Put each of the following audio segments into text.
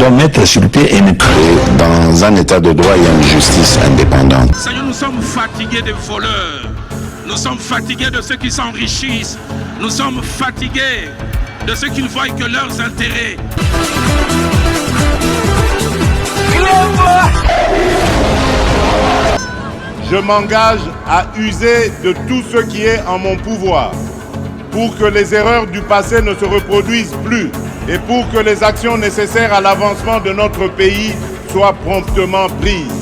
doit mettre sur le pied et neutre. Dans un état de droit, il y a une justice indépendante. Seigneur, nous sommes fatigués des voleurs. Nous sommes fatigués de ceux qui s'enrichissent. Nous sommes fatigués de ceux qui ne voient que leurs intérêts. Je m'engage à user de tout ce qui est en mon pouvoir pour que les erreurs du passé ne se reproduisent plus et pour que les actions nécessaires à l'avancement de notre pays soient promptement prises.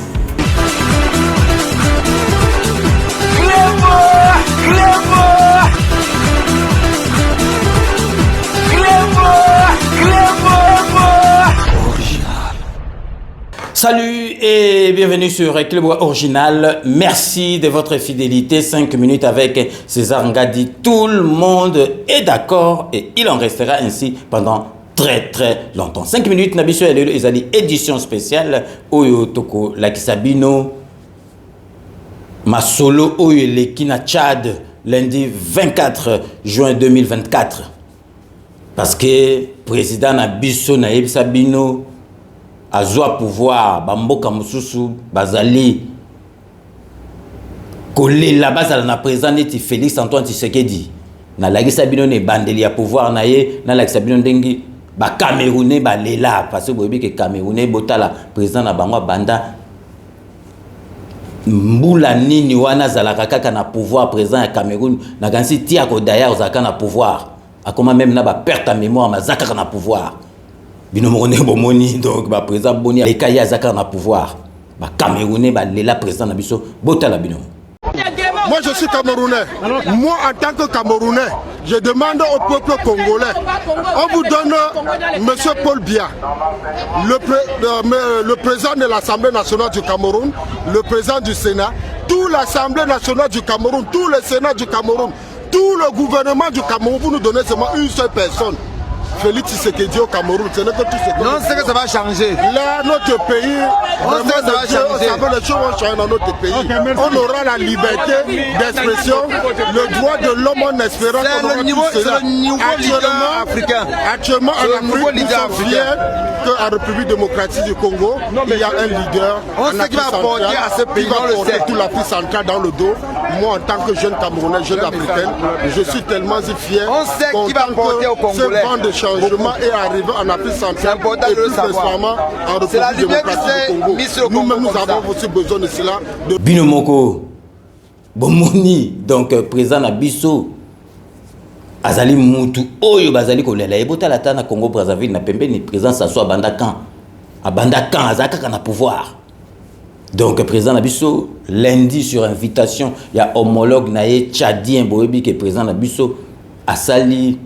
Salut et bienvenue sur Clébois Original. Merci de votre fidélité. 5 minutes avec César Ngadi. Tout le monde est d'accord et il en restera ainsi pendant très longtemps. 5 minutes, Nabiso Elelo Ezali, édition spéciale. Oyo Toko Lakisabino. Masolo Oyo Lekina Tchad, lundi 24 juin 2024. Parce que président Nabiso Naïb Sabino azwa pouvoir bamboka mususu bazali kolela bazala na président neti Félix Antoine Tshisekedi na lakisa bino ne bandeli ya pouvoir na ye na lakisa bino ndengi ba Camerounais balela parce que boyebi ke Camerounais botala président na bango banda mbula nini wana zalaka kaka na pouvoir président ya Cameroun na gansi tia ko daya ozaka na pouvoir akoma même na ba perte à mémoire mazaka na pouvoir. Binomone bomoni donc ba président boni les kaya zaka na pouvoir ba Camerounais ba lela président na biso botala bino. Moi je suis Camerounais. Moi en tant que Camerounais, je demande au peuple congolais. On vous donne monsieur Paul Biya, le président de l'Assemblée nationale du Cameroun, le président du Sénat, toute l'Assemblée nationale du Cameroun, tout le Sénat du Cameroun, tout le gouvernement du Cameroun, vous nous donnez seulement une seule personne. Félix Tshisekedi au Cameroun, ce n'est que tout ce que... Non, c'est que ça va changer. Là, notre pays, les choses vont changer dans notre pays. Okay, on aura la liberté d'expression, le droit de l'homme en espérant qu'on aura tout cela. Actuellement, en Afrique, nous sommes fiers qu'en République démocratique du Congo, il y a un leader. On sait qui va porter à ce pays dans le cercle. Toute l'Afrique centrale dans le dos. Moi, en tant que jeune Camerounais, jeune africain, je suis tellement fier. On sait qui va porter au Congolais. Changement est arrivé en Afrique centrale et plus récemment en République démocratique du Congo. Nous-mêmes, nous avons aussi besoin de cela. Binomoko, Bomoni, donc président Nabiso, Azali Moutou, Oyo Bazali Kolela, Ebota Lata na Congo Brazzaville, na Pembe, ni président Sasso Abandakan, Azaka na pouvoir. Donc président Nabiso, lundi sur invitation, il y a homologue Naye Tchadien Boebi qui est président Nabiso, Asali.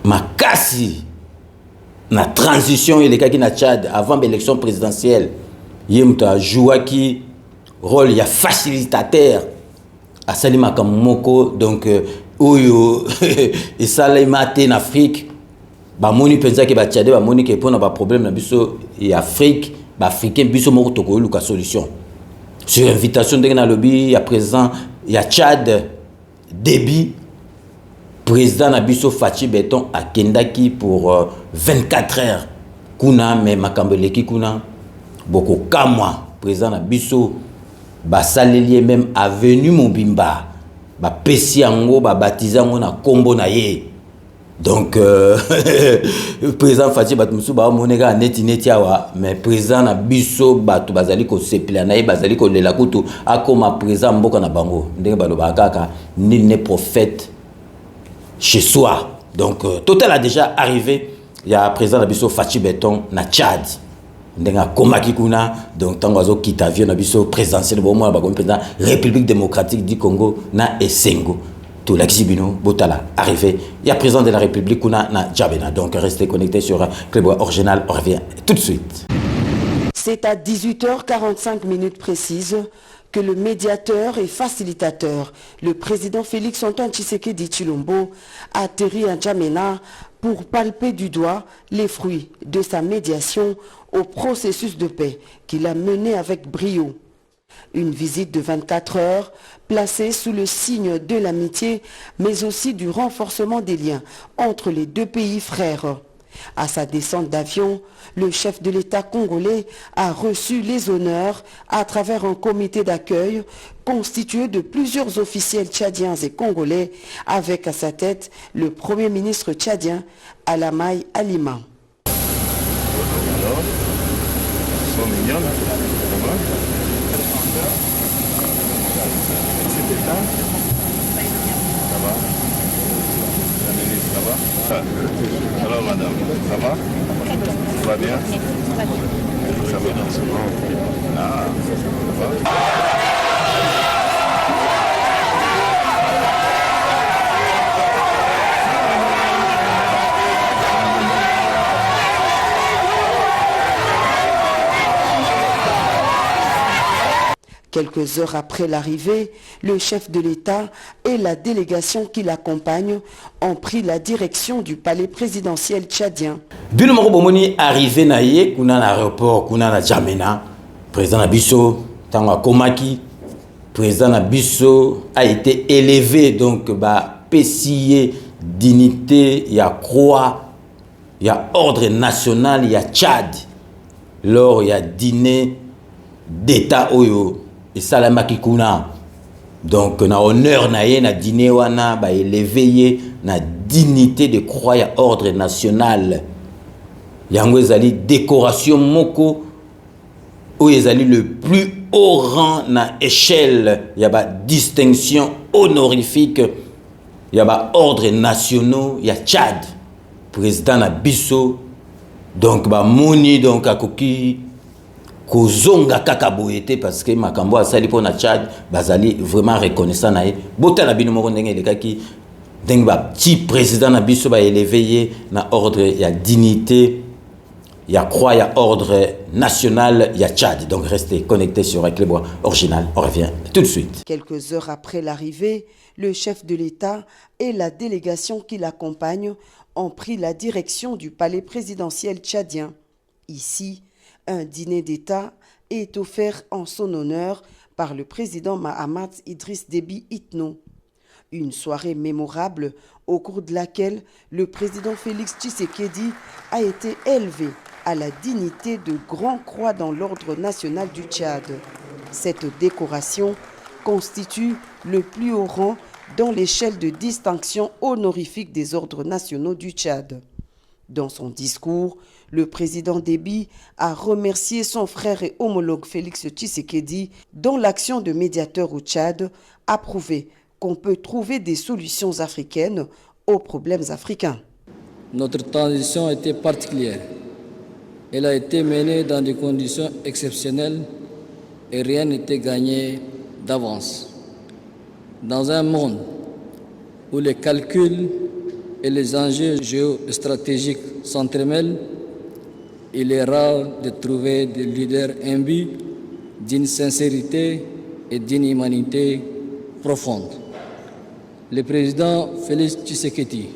Makasi na transition il est na Tchad avant l'élection présidentielle yemta jouaki rôle ya facilitateur à Salima Kamoko donc oyo et Salimate en Afrique ba moni penza ke ba Tchad ba moni ke pona ba problème na biso et Afrique ba africain biso moko toko luka solution sur invitation de na lobby ya président ya Tchad débit président Nabiso Fachi Beton a Kendaki pour 24 heures. Kuna mais Makambeleki Kuna Boko Kamwa président Nabiso Basalelier même avenue Mobimba ba Pesiango ba baptisango na kombo na ye. Donc président Fachi Batmusu ba moneka neti awa mais président Nabiso batu bazali ko sepila na ye bazali ko lela kutu akoma président mboka na bango ndenge baloba kaka nul n'est prophète chez soi. Donc Total a déjà arrivé. Il y a président Nabiso Fachi Beton na Tchad. Ndenga komaki kuna donc tango azo kita vient Nabiso présidentiel bon moi ba président République démocratique du Congo na Esengo. Tout l'exibino Botala arrivé. Il y a président de la République kuna na Djabena. Donc restez connectés sur Clébois Original. On revient tout de suite. C'est à 18h45 minutes précises que le médiateur et facilitateur, le président Félix Antoine Tshisekedi Tshilombo, a atterri à N'Djamena pour palper du doigt les fruits de sa médiation au processus de paix qu'il a mené avec brio. Une visite de 24 heures placée sous le signe de l'amitié, mais aussi du renforcement des liens entre les deux pays frères. À sa descente d'avion, le chef de l'État congolais a reçu les honneurs à travers un comité d'accueil constitué de plusieurs officiels tchadiens et congolais, avec à sa tête le Premier ministre tchadien Alamaï Alima. Alors madame, ça va? Ça va bien? Ça va dans ce monde. Ah, ça va? Quelques heures après l'arrivée, le chef de l'État et la délégation qui l'accompagne ont pris la direction du palais présidentiel tchadien. Bino moko bomoni arrivé na ye kuna na aéroport kuna na Jamena, président Nabiso tango akomaki, président Nabiso a été élevé donc pesiye dignité ya croix, ya ordre national ya Tchad lors ya dîner d'état oyo et salamaki kuna. Donc na honneur na ye na dîner wana ba élevé ye na dignité de croix ya ordre national. Yango ezali décoration moko oyo ezali le plus haut rang na échelle ya ba distinction honorifique ya ba ordre nationaux ya Tchad. Président na biso donc ba moni donc akoki kozonga kaka boyete parce que makambo asali pona Tchad bazali vraiment reconnaissant na ye bota na bino moko ndenge lekaki ndenge ba petit président na biso ba élevé na ordre ya dignité ya croix ya ordre national ya Tchad. Donc restez connectés sur Éclairbois Original, on revient tout de suite. Quelques heures après l'arrivée, le chef de l'État et la délégation qui l'accompagne ont pris la direction du palais présidentiel tchadien. Ici, un dîner d'État est offert en son honneur par le président Mahamat Idriss Déby Itno. Une soirée mémorable au cours de laquelle le président Félix Tshisekedi a été élevé à la dignité de Grand Croix dans l'ordre national du Tchad. Cette décoration constitue le plus haut rang dans l'échelle de distinction honorifique des ordres nationaux du Tchad. Dans son discours, le président Déby a remercié son frère et homologue Félix Tshisekedi, dont l'action de médiateur au Tchad a prouvé qu'on peut trouver des solutions africaines aux problèmes africains. Notre transition était particulière. Elle a été menée dans des conditions exceptionnelles et rien n'était gagné d'avance. Dans un monde où les calculs et les enjeux géostratégiques s'entremêlent, il est rare de trouver des leaders imbus d'une sincérité et d'une humanité profonde. Le président Félix Tshisekedi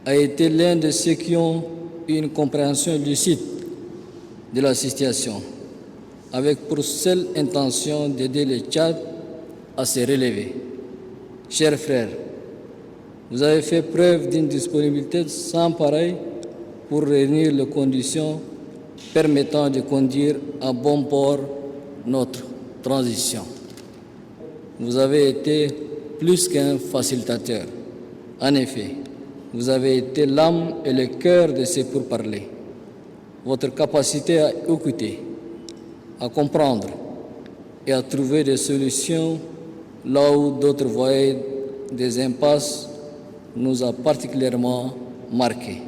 a été l'un de ceux qui ont eu une compréhension lucide de la situation, avec pour seule intention d'aider le Tchad à se relever. Chers frères, vous avez fait preuve d'une disponibilité sans pareille pour réunir les conditions permettant de conduire à bon port notre transition. Vous avez été plus qu'un facilitateur. En effet, vous avez été l'âme et le cœur de ces pourparlers. Votre capacité à écouter, à comprendre et à trouver des solutions là où d'autres voyaient des impasses nous a particulièrement marqués.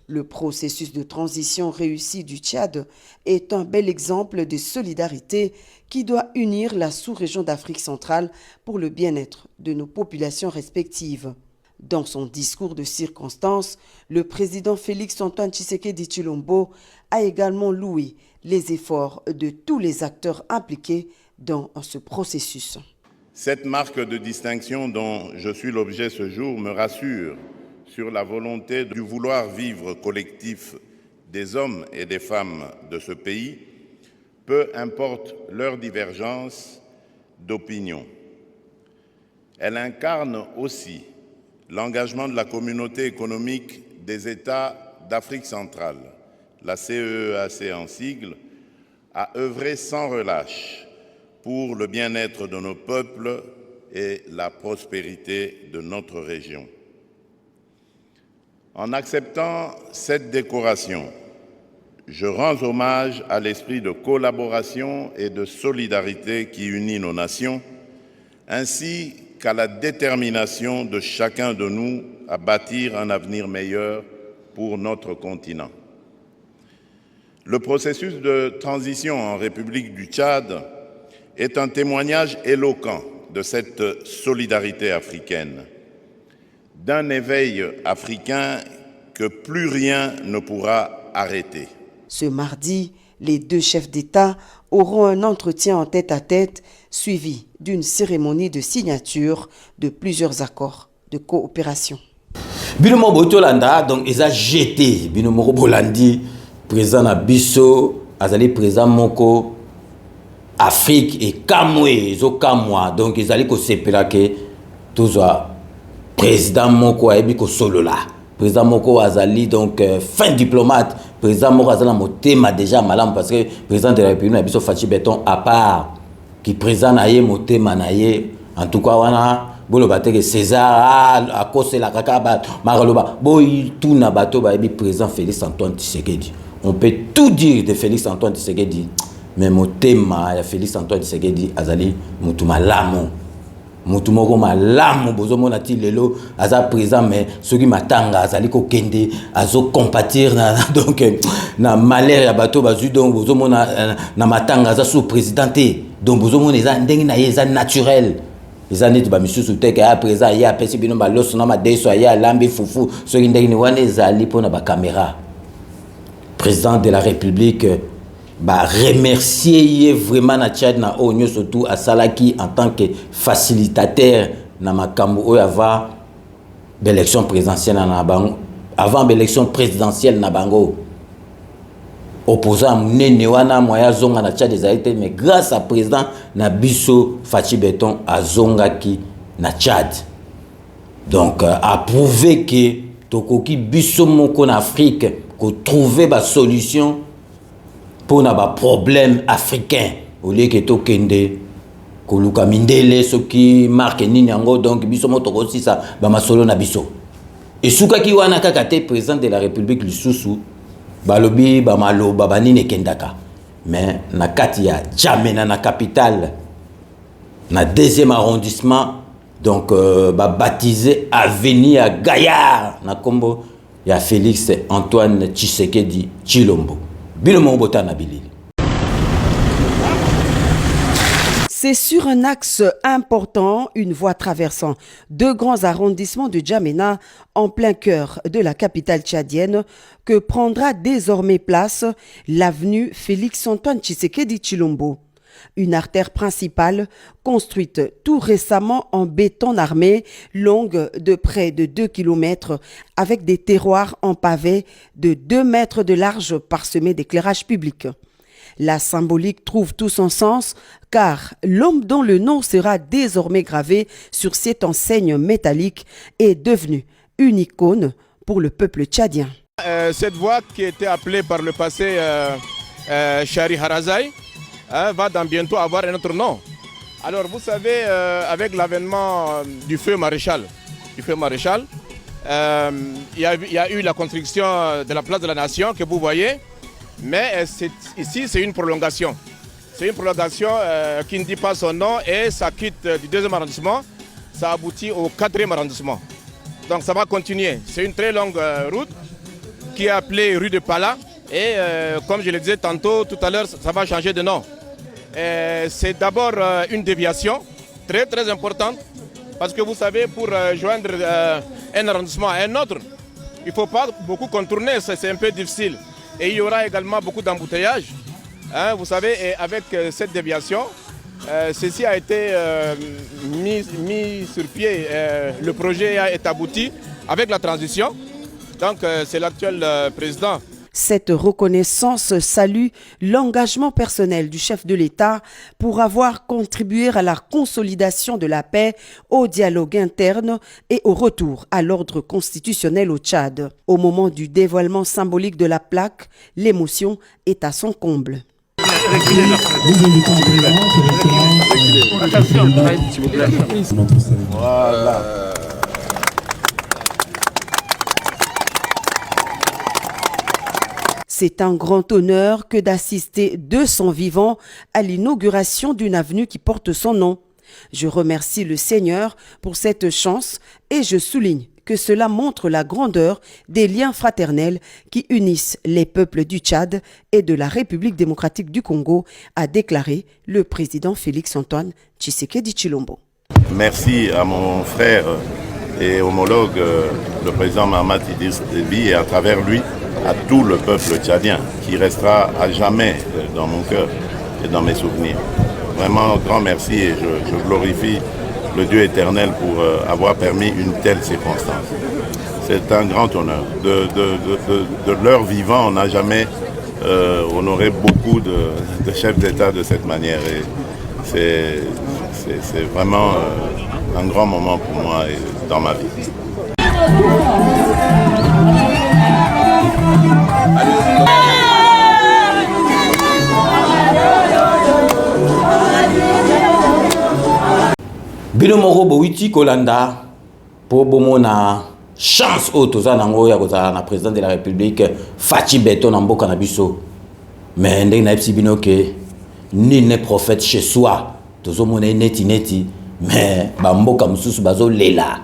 Le processus de transition réussi du Tchad est un bel exemple de solidarité qui doit unir la sous-région d'Afrique centrale pour le bien-être de nos populations respectives. Dans son discours de circonstance, le président Félix-Antoine Tshisekedi Tshilombo a également loué les efforts de tous les acteurs impliqués dans ce processus. Cette marque de distinction dont je suis l'objet ce jour me rassure sur la volonté du vouloir vivre collectif des hommes et des femmes de ce pays, peu importe leur divergence d'opinion. Elle incarne aussi l'engagement de la communauté économique des États d'Afrique centrale, la CEEAC en sigle, a œuvré sans relâche pour le bien-être de nos peuples et la prospérité de notre région. En acceptant cette décoration, je rends hommage à l'esprit de collaboration et de solidarité qui unit nos nations, ainsi qu'à la détermination de chacun de nous à bâtir un avenir meilleur pour notre continent. Le processus de transition en République du Tchad est un témoignage éloquent de cette solidarité africaine, d'un éveil africain que plus rien ne pourra arrêter. Ce mardi, les deux chefs d'État auront un entretien en tête-à-tête suivi d'une cérémonie de signature de plusieurs accords de coopération. Binomo Botolanda, donc, ils ont jeté Binomo Bolandi, président Nabiso, Azali président Moko, Afrique et Kamwe, Zokamwa, donc ils allaient se que tout ça, président Moko a émis solo là. Président Moko Azali, donc, fin diplomate, président Moko Azali Motema déjà malade parce que président de la République Nabiso Fachi Beton, à part, qui présente Naye Motema Naye, en tout cas, wana. Bolo bateke César à cause de la kakaba Maraloba boy tout na bateau ba président Félix Antoine Tshisekedi. On peut tout dire de Félix Antoine Tshisekedi, mais motema ya Félix Antoine Tshisekedi azali mutuma lamo mutumoko malamu bozo mona ti lelo aza président mais soki matanga azali ko kende azo compatir na donc na malheur ya bateau bazu donc bozo mona na matanga aza sous présidenté donc bozo mona eza ndenge na yeza naturel. Les années de Bamissus ou Tek, à présent, il y a Pessi Binomba, l'Osonama Deso, il y a Lambi Foufou, ceux qui n'ont pas de pour la caméra. Président de la République, remercier vraiment na Tchad, na Onyo, surtout à Salaki en tant que facilitateur na Makambo, avant l'élection présidentielle na Bango, avant l'élection présidentielle na Bango. Opposant Nenewana Moya Zonga na Tchad des Haïti, mais grâce à président Nabiso Fachi Beton à Zongaki na Tchad. Donc, a prouvé que Tokoki Biso Moko en Afrique, qu'on trouvait des solutions pour nos problèmes africains. Au lieu que Tokende, Koluka Mindele, ceux qui marquent Ninyango, donc Biso Moko aussi ça, Bamasolo Nabiso. Et Soukaki Wana Kakate, président de la République Lussusu, balobi bamalo babanine kendaka mais na katia Djamena na capitale na 2e arrondissement donc baptisé avenue à Gaillard na kombo ya Félix Antoine Tshisekedi Tshilombo bilomo botana bilili. C'est sur un axe important, une voie traversant 2 grands arrondissements de Djamena, en plein cœur de la capitale tchadienne, que prendra désormais place l'avenue Félix-Antoine Tshisekedi Tshilombo. Une artère principale construite tout récemment en béton armé, longue de près de 2 km, avec des terroirs en pavé de 2 mètres de large parsemés d'éclairage public. La symbolique trouve tout son sens car l'homme dont le nom sera désormais gravé sur cette enseigne métallique est devenu une icône pour le peuple tchadien. Cette voie qui était appelée par le passé Chari Harazai va dans bientôt avoir un autre nom. Alors vous savez, avec l'avènement du feu maréchal, il y a eu la construction de la place de la Nation que vous voyez. Mais ici, c'est une prolongation. C'est une prolongation qui ne dit pas son nom et ça quitte du 2e arrondissement, ça aboutit au 4e arrondissement. Donc ça va continuer. C'est une très longue route qui est appelée rue de Pala et comme je le disais tantôt, tout à l'heure, ça va changer de nom. C'est d'abord une déviation très très importante parce que vous savez, pour joindre un arrondissement à un autre, il ne faut pas beaucoup contourner, c'est un peu difficile. Et il y aura également beaucoup d'embouteillages. Vous savez, et avec cette déviation, ceci a été mis sur pied. Le projet est abouti avec la transition. Donc c'est l'actuel président. Cette reconnaissance salue l'engagement personnel du chef de l'État pour avoir contribué à la consolidation de la paix, au dialogue interne et au retour à l'ordre constitutionnel au Tchad. Au moment du dévoilement symbolique de la plaque, l'émotion est à son comble. Voilà. C'est un grand honneur que d'assister 200 vivants à l'inauguration d'une avenue qui porte son nom. Je remercie le Seigneur pour cette chance et je souligne que cela montre la grandeur des liens fraternels qui unissent les peuples du Tchad et de la République démocratique du Congo, a déclaré le président Félix-Antoine Tshisekedi Tshilombo. Merci à mon frère et homologue, le président Mahamat Idriss Déby, et à travers lui, à tout le peuple tchadien qui restera à jamais dans mon cœur et dans mes souvenirs. Vraiment, grand merci et je glorifie le Dieu éternel pour avoir permis une telle circonstance. C'est un grand honneur. De leur vivant, on n'a jamais honoré beaucoup de chefs d'État de cette manière. Et c'est vraiment un grand moment pour moi et dans ma vie. Bino moko bowiti kolanda po bomona chance otoza nango ya kozala na président de la République Fachi Beto na mboka na biso. Mais ndenge na yebisi bino ke nul n'est prophète chez soi. Tozomona neti mais ba mboka mususu bazo lela.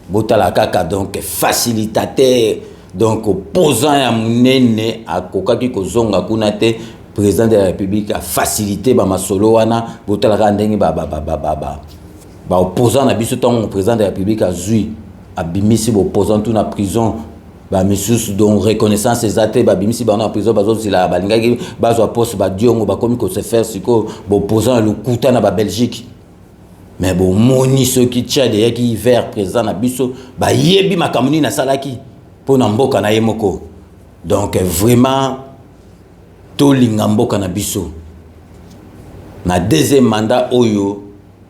Botala kaka donc facilitateur donc opposant ya munene akokaki kozonga kuna te président de la République a facilité ba masolo wana botala ka ndenge ba opposant na biso tant président de la République a zui abimisi ba opposant tout na prison ba misusu donc reconnaissance ezate ba bimisi ba na prison bazo sila balingaki bazo poste ba diongo ba komi ko se faire siko ba opposant le kuta na ba Belgique. Mais bon moni ceux qui Tchad et qui hiver président na biso ba yebi makamuni na salaki pour na mboka na yemoko. Donc vraiment to linga mboka na biso na deuxième mandat oyo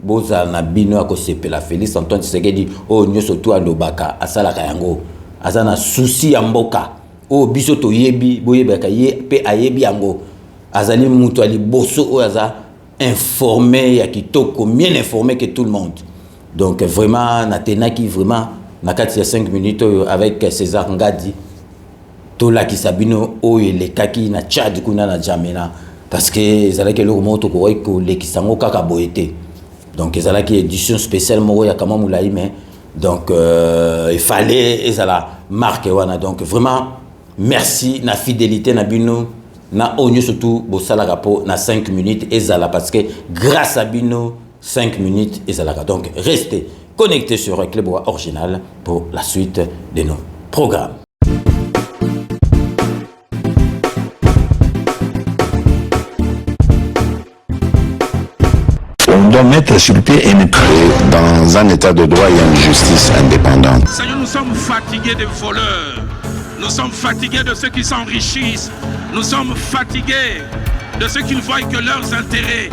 boza na bino akosepela Félix Antoine Tshisekedi o nyoso to alobaka asalaka yango azana souci ya mboka o biso to yebi boyebaka ye pe ayebi yango azali mutu ali boso o aza informé ya kitoko bien informé que tout le monde. Donc vraiment natenaki vraiment na kati ya 5 minutes avec César Ngadi to la kisabino o elekaki na Tchad kuna na Jamena parce que ezalaki le moto ko ko lekisango kaka boyete. Donc ezalaki édition spéciale moko ya kama mulai mais donc il fallait ezala marque wana. Donc vraiment merci na fidélité na bino na onyo surtout bosala rapo na 5 minutes ezala parce que grâce à bino 5 minutes ezala. Donc restez connectés sur Clebois Original pour la suite de nos programmes. On doit mettre sur pied et dans un état de droit et une justice indépendante. Seigneur, nous sommes fatigués des voleurs. Nous sommes fatigués de ceux qui s'enrichissent. Nous sommes fatigués de ceux qui ne voient que leurs intérêts.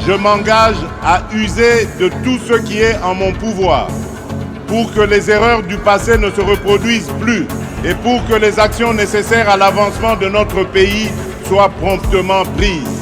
Je m'engage à user de tout ce qui est en mon pouvoir pour que les erreurs du passé ne se reproduisent plus et pour que les actions nécessaires à l'avancement de notre pays soient promptement prises.